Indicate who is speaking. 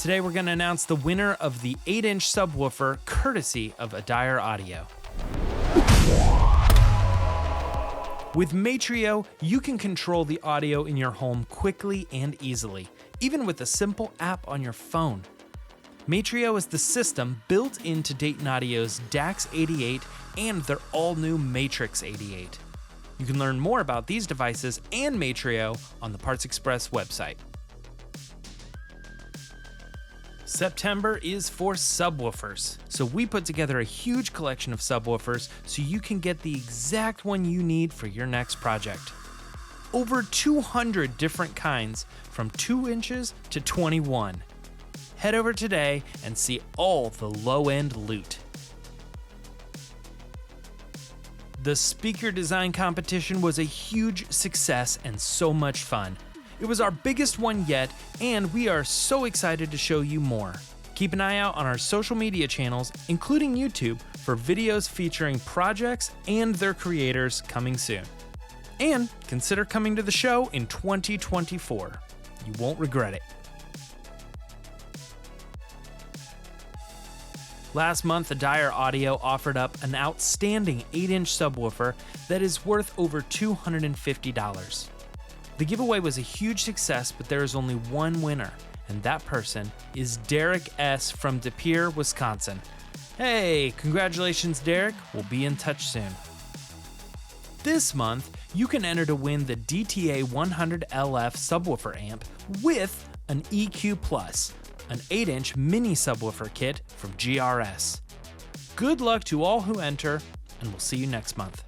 Speaker 1: Today we're going to announce the winner of the 8-inch subwoofer courtesy of Adair Audio. With Matrio, you can control the audio in your home quickly and easily, even with a simple app on your phone. Matrio is the system built into Dayton Audio's DAX 88 and their all-new Matrix 88. You can learn more about these devices and Matrio on the Parts Express website. September is for subwoofers, so we put together a huge collection of subwoofers so you can get the exact one you need for your next project. Over 200 different kinds from 2 inches to 21. Head over today and see all the low-end loot. The speaker design competition was a huge success and so much fun. It was our biggest one yet, and we are so excited to show you more. Keep an eye out on our social media channels, including YouTube, for videos featuring projects and their creators coming soon. And consider coming to the show in 2024. You won't regret it. Last month, Adair Audio offered up an outstanding 8-inch subwoofer that is worth over $250. The giveaway was a huge success, but there is only one winner, and that person is Derek S. from De Pere, Wisconsin. Hey, congratulations, Derek. We'll be in touch soon. This month, you can enter to win the DTA 100LF subwoofer amp with an EQ Plus, an 8-inch mini subwoofer kit from GRS. Good luck to all who enter, and we'll see you next month.